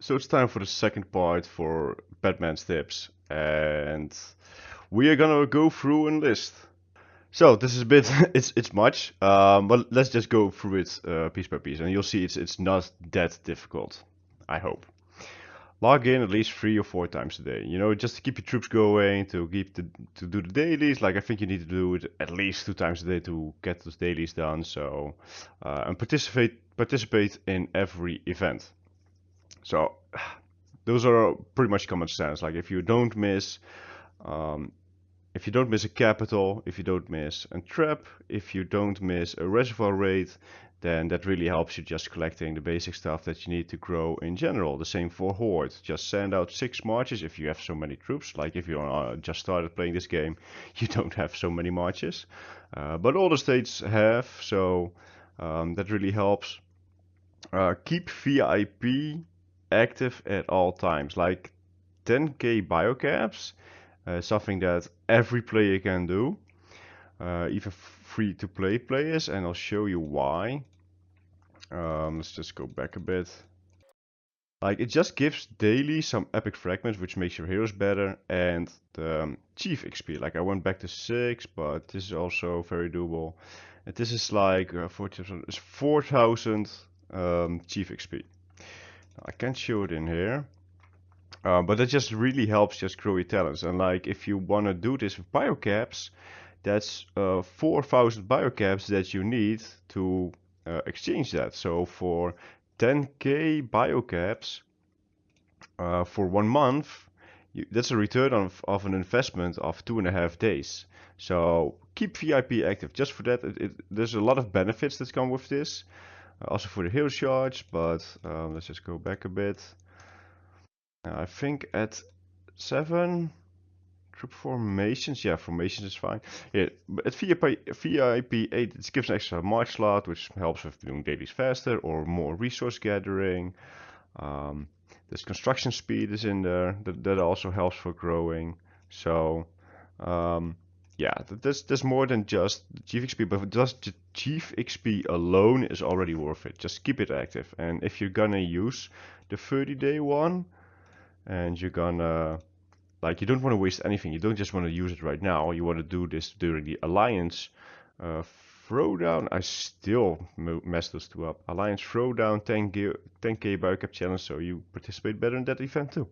So it's time for the second part for Batman's tips, and we are gonna go through a list. So this is a bit, it's much, but let's just go through it piece by piece, and you'll see it's not that difficult. I hope. Log in at least 3 or 4 times a day. You know, just to keep your troops going, to do the dailies. Like I think you need to do it at least 2 times a day to get those dailies done. So and participate in every event. So those are pretty much common sense. Like um, if you don't miss a capital, if you don't miss a trap, if you don't miss a reservoir raid, then that really helps you just collecting the basic stuff that you need to grow in general. The same for Horde. Just send out 6 marches if you have so many troops. Like if you just started playing this game, you don't have so many marches. But all the states have, so that really helps. Keep VIP active at all times. Like 10k biocaps, something that every player can do, even free to play players, and I'll show you why. Let's just go back a bit. Like it just gives daily some epic fragments, which makes your heroes better, and the chief XP. Like I went back to 6, but this is also very doable. And this is like 4,000 chief XP. I can't show it in here. But that just really helps just grow your talents. And like if you want to do this with biocaps, that's 4,000 biocaps that you need to exchange that. So for 10k biocaps for 1 month, that's a return of an investment of 2.5 days. So keep VIP active. Just for that, there's a lot of benefits that come with this. Also for the hero charge, but let's just go back a bit. I think at 7 troop formations, yeah, formations is fine. Yeah, but at VIP 8 it gives an extra march slot, which helps with doing dailies faster or more resource gathering. This construction speed is in there, that also helps for growing. So yeah, there's more than just the chief XP, but just the chief XP alone is already worth it. Just keep it active, and if you're gonna use the 30-day one, and you're gonna like you don't want to waste anything. You don't just want to use it right now. You want to do this during the Alliance uh, Throwdown. I still mess those two up. Alliance Throwdown 10k biocap challenge, so you participate better in that event too.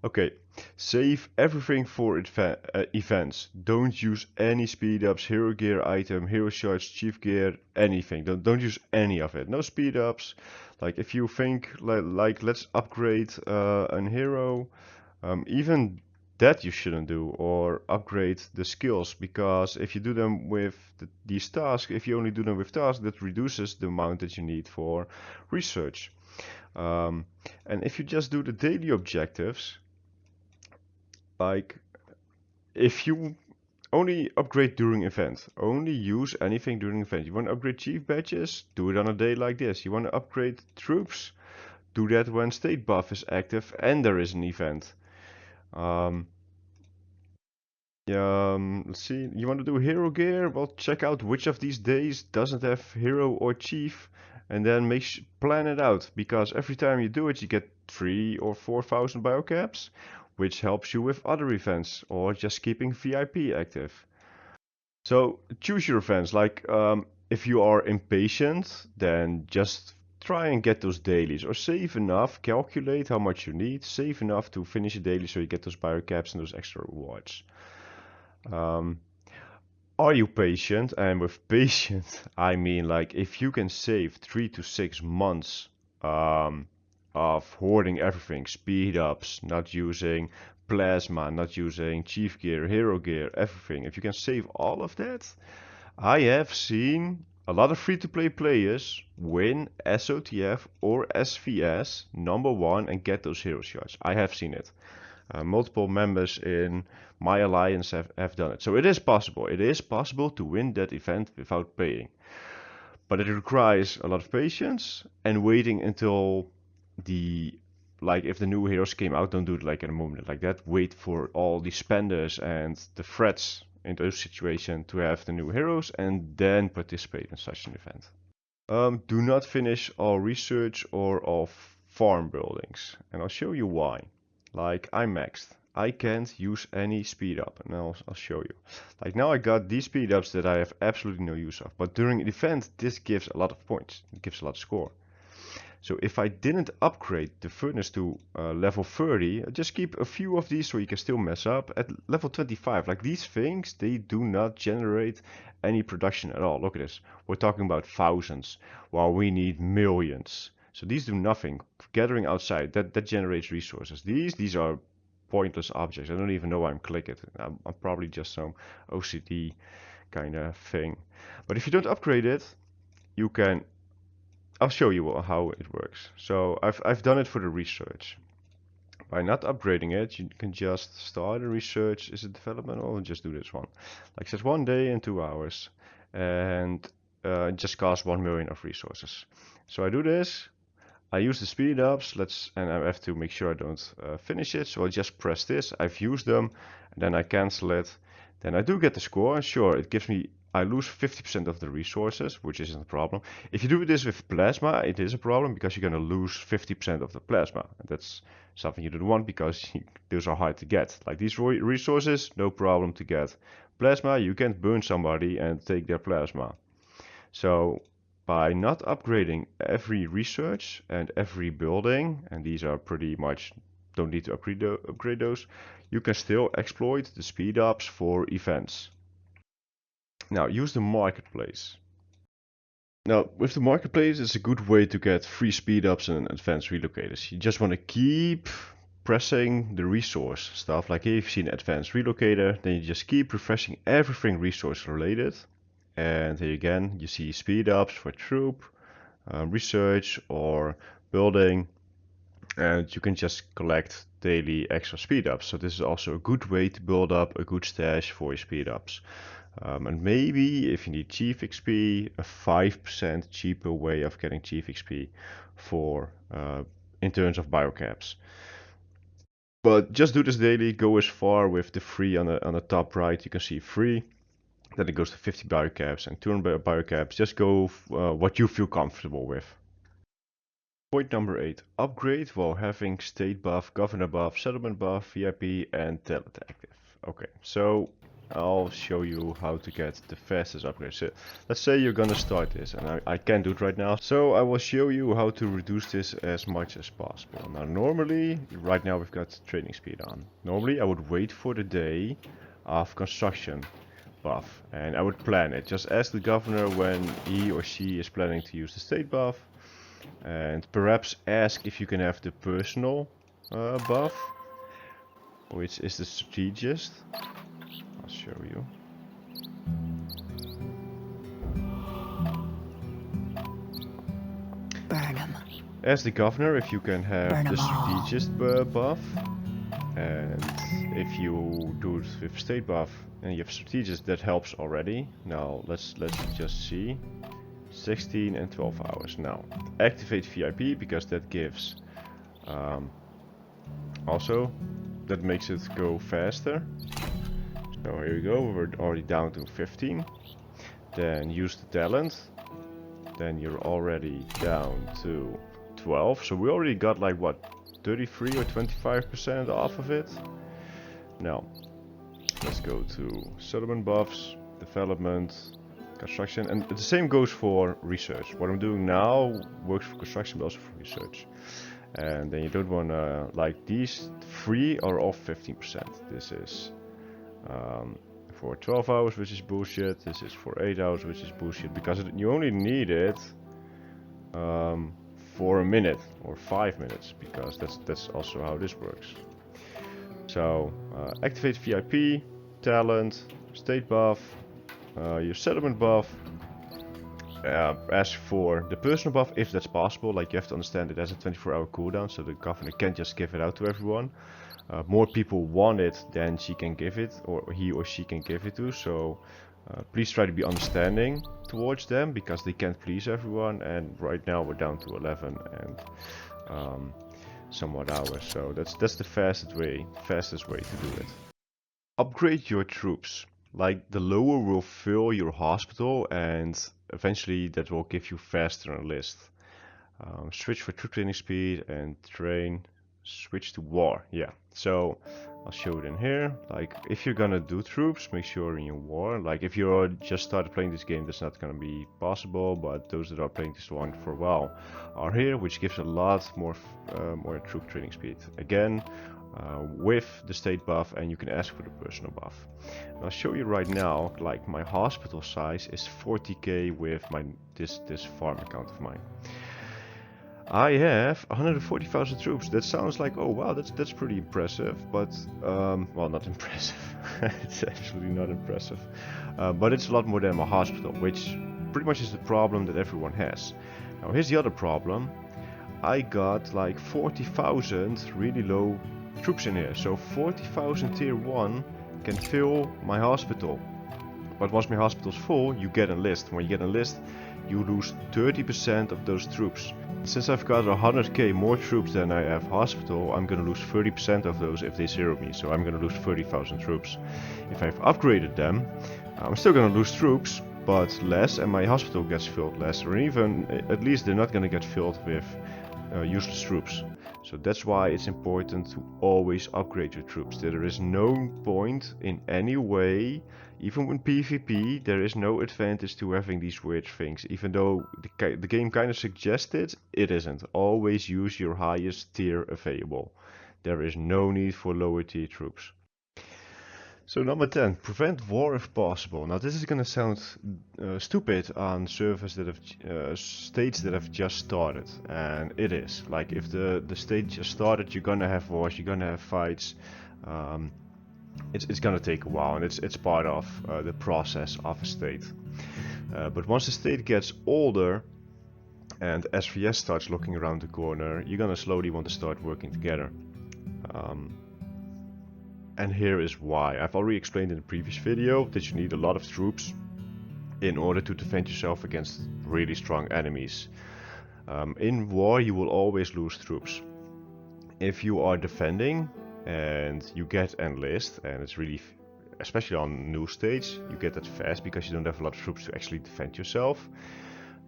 Okay, save everything for events. Don't use any speed ups, hero gear item, hero shards, chief gear, anything. Don't use any of it. No speed ups. Like if you think like let's upgrade an hero, even that you shouldn't do, or upgrade the skills, because if you do them with these tasks, if you only do them with tasks, that reduces the amount that you need for research. And if you just do the daily objectives, like if you only upgrade during event, only use anything during event. You want to upgrade chief badges, do it on a day like this. You want to upgrade troops, do that when state buff is active and there is an event. Um, let's see. You want to do hero gear? Well, check out which of these days doesn't have hero or chief, and then plan it out, because every time you do it, you get 3 or 4,000 biocaps, which helps you with other events or just keeping VIP active. So choose your events. Like if you are impatient, then just try and get those dailies, or save enough. Calculate how much you need. Save enough to finish a daily so you get those biocaps and those extra rewards. Um, are you patient? And with patient, I mean like if you can save 3 to 6 months um, of hoarding everything, speed ups, not using plasma, not using chief gear, hero gear, everything. If you can save all of that, I have seen a lot of free-to-play players win SOTF or SVS #1 and get those hero shots. I have seen it. Multiple members in my alliance have done it. So it is possible. It is possible to win that event without paying. But it requires a lot of patience and waiting until the like if the new heroes came out, don't do it like in a moment like that. Wait for all the spenders and the threats in those situations to have the new heroes and then participate in such an event. Do not finish all research or all farm buildings, and I'll show you why. Like, I'm maxed. I can't use any speed up, and I'll show you. Like, now I got these speed ups that I have absolutely no use of, but during an event this gives a lot of points, it gives a lot of score. So if I didn't upgrade the furnace to level 30, I just keep a few of these so you can still mess up. At level 25, like these things, they do not generate any production at all. Look at this. We're talking about thousands, while we need millions. So these do nothing. Gathering outside, that generates resources. These are pointless objects. I don't even know why I'm clicking it. I'm probably just some OCD kind of thing. But if you don't upgrade it, you can... I'll show you how it works. So I've done it for the research. By not upgrading it, you can just start a research. Is it development? Or just do this one. Like it says 1 day and 2 hours. And it just costs 1 million of resources. So I do this. I use the speed ups. And I have to make sure I don't finish it. So I just press this. I've used them. And then I cancel it. Then I do get the score. And sure, it gives me... I lose 50% of the resources, which isn't a problem. If you do this with plasma, it is a problem because you're going to lose 50% of the plasma. And that's something you don't want because those are hard to get. Like these resources, no problem to get. Plasma, you can't burn somebody and take their plasma. So by not upgrading every research and every building, and these are pretty much, don't need to upgrade those, you can still exploit the speed ups for events. Now, use the marketplace. Now, with the marketplace, it's a good way to get free speed ups and advanced relocators. You just want to keep pressing the resource stuff. Like here, you've seen advanced relocator, then you just keep refreshing everything resource related. And here again, you see speed ups for troop, research, or building. And you can just collect daily extra speed ups. So this is also a good way to build up a good stash for your speed ups. And maybe if you need chief XP, a 5% cheaper way of getting chief XP for in terms of biocaps. But just do this daily, go as far with the free on the top right, you can see free. Then it goes to 50 biocaps and 200 biocaps. Just go what you feel comfortable with. Point number 8. Upgrade while having state buff, governor buff, settlement buff, VIP and talent active. Okay, so I'll show you how to get the fastest upgrade. So let's say you're gonna start this, and I can't do it right now. So I will show you how to reduce this as much as possible. Now normally, right now we've got training speed on. Normally I would wait for the day of construction buff, and I would plan it. Just ask the governor when he or she is planning to use the state buff. And perhaps ask if you can have the personal buff, which is the strategist. I'll show you. Burn 'em. Ask the governor if you can have the strategist buff. And if you do it with state buff and you have strategist, that helps already. Now let's just see. 16 and 12 hours. Now activate VIP because that gives also that makes it go faster. So here we go, we're already down to 15. Then use the talent. Then you're already down to 12. So we already got like what, 33 or 25% off of it. Now let's go to settlement buffs, development, construction, and the same goes for research. What I'm doing now works for construction but also for research. And then you don't want to, like these 3 are off 15%. This is for 12 hours, which is bullshit. This is for 8 hours, which is bullshit, because you only need it for a minute or 5 minutes, because that's also how this works. So activate VIP, talent, state buff, your settlement buff. Ask for the personal buff if that's possible. Like you have to understand it has a 24-hour cooldown, so the governor can't just give it out to everyone. More people want it than she can give it, or he or she can give it to. So please try to be understanding towards them, because they can't please everyone. And right now we're down to 11 and somewhat hours. So that's the fastest way to do it. Upgrade your troops. Like the lower will fill your hospital, and eventually that will give you faster enlist. Switch for troop training speed and train. Switch to war. Yeah. So I'll show it in here. Like if you're gonna do troops, make sure in your war. Like if you're just started playing this game, that's not gonna be possible. But those that are playing this one for a while are here, which gives a lot more troop training speed. Again, with the state buff, and you can ask for the personal buff. And I'll show you right now. Like my hospital size is 40k with my this farm account of mine. I have 140,000 troops. That sounds like, oh wow, that's pretty impressive, but well, not impressive. It's actually not impressive, but it's a lot more than my hospital, which pretty much is the problem that everyone has. Now here's the other problem. I got like 40,000 really low troops in here, so 40,000 tier 1 can fill my hospital. But once my hospital's full, you get enlist. When you get enlist, you lose 30% of those troops. Since I've got 100k more troops than I have hospital, I'm gonna lose 30% of those if they zero me, so I'm gonna lose 30,000 troops. If I've upgraded them, I'm still gonna lose troops, but less, and my hospital gets filled less, or even, at least they're not gonna get filled with useless troops. So that's why it's important to always upgrade your troops. There is no point in any way, even in PvP, there is no advantage to having these weird things. Even though the game kind of suggests it, it isn't. Always use your highest tier available. There is no need for lower tier troops. So number 10, prevent war if possible. Now this is gonna sound stupid on servers that have states that have just started, and it is. Like if the state just started, you're gonna have wars, you're gonna have fights. It's gonna take a while, and it's part of the process of a state. But once the state gets older and SVS starts looking around the corner, you're gonna slowly want to start working together. And here is why. I've already explained in the previous video that you need a lot of troops in order to defend yourself against really strong enemies. In war you will always lose troops. If you are defending and you get enlist, and it's really, especially on new stage, you get that fast because you don't have a lot of troops to actually defend yourself.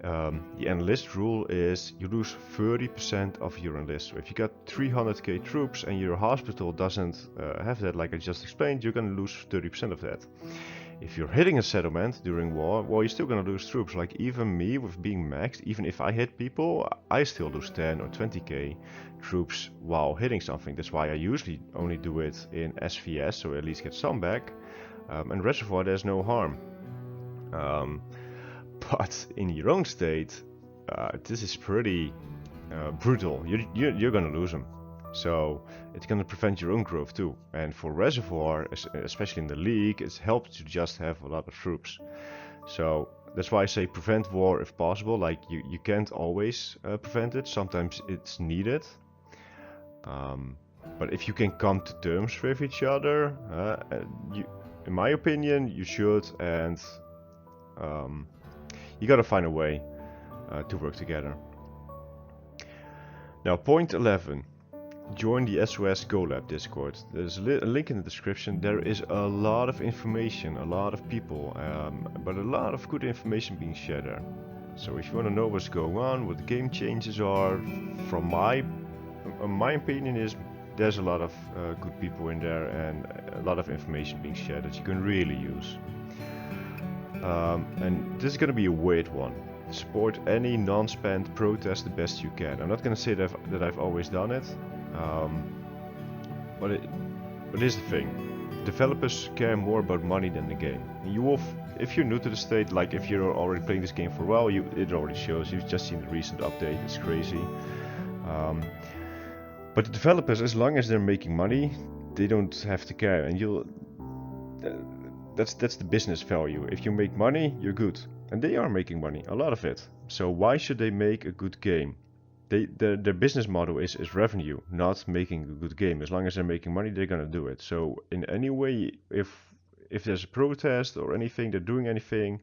The enlist rule is you lose 30% of your enlist. So if you got 300k troops and your hospital doesn't have that, like I just explained, you're gonna lose 30% of that. If you're hitting a settlement during war, well, you're still gonna lose troops. Like even me with being maxed, even if I hit people, I still lose 10 or 20k troops while hitting something. That's why I usually only do it in SVS, so I at least get some back. And Reservoir, there's no harm. But in your own state, this is pretty brutal. You're gonna lose them. So it's gonna prevent your own growth too. And for Reservoir, especially in the league, it helps to just have a lot of troops. So that's why I say prevent war if possible. Like you can't always prevent it. Sometimes it's needed. But if you can come to terms with each other, in my opinion, you should. And you gotta find a way to work together. Now, point 11. Join the SOS GoLab Discord. There's a link in the description. There is a lot of information, a lot of people, but a lot of good information being shared there. So if you want to know what's going on, what the game changes are, from my opinion is there's a lot of good people in there and a lot of information being shared that you can really use. And this is going to be a weird one. Support any non-spend protest the best you can. I'm not going to say that I've always done it, but here's the thing. Developers care more about money than the game. You will, if you're new to the state, like if you're already playing this game for a while, it already shows. You've just seen the recent update. It's crazy. But the developers, as long as they're making money, they don't have to care, and that's the business value. If you make money, you're good. And they are making money, a lot of it. So why should they make a good game? Their business model is revenue, not making a good game. As long as they're making money, they're gonna do it. So in any way, if there's a protest or anything, they're doing anything,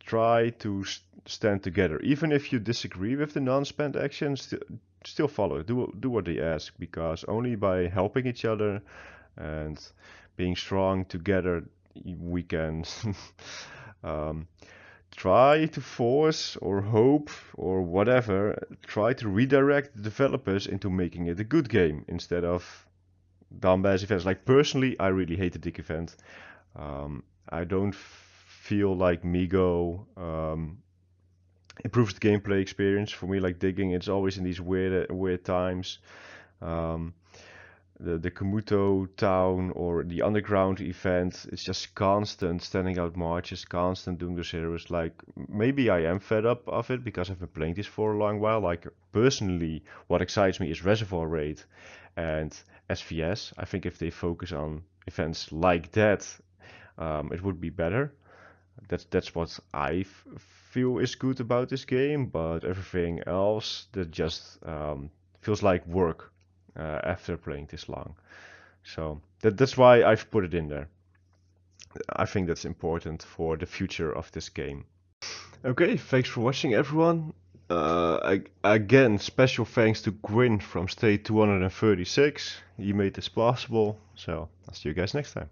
try to stand together. Even if you disagree with the non-spend actions, still follow. Do what they ask, because only by helping each other and being strong together, we can try to force or hope or whatever, try to redirect the developers into making it a good game instead of dumbass events. Like personally, I really hate the dig event. I don't feel like Migo improves the gameplay experience for me. Like digging, it's always in these weird times. Um, the Kamuto town or the underground event, it's just constant standing out marches, constant doing those heroes. Like maybe I am fed up of it because I've been playing this for a long while. Like personally, what excites me is Reservoir Raid and SVS. I think if they focus on events like that, it would be better. That's what I feel is good about this game, but everything else that just feels like work after playing this long. So that's why I've put it in there. I think that's important for the future of this game. Okay, thanks for watching everyone. Again, special thanks to Gwyn from State 236. He made this possible. So I'll see you guys next time.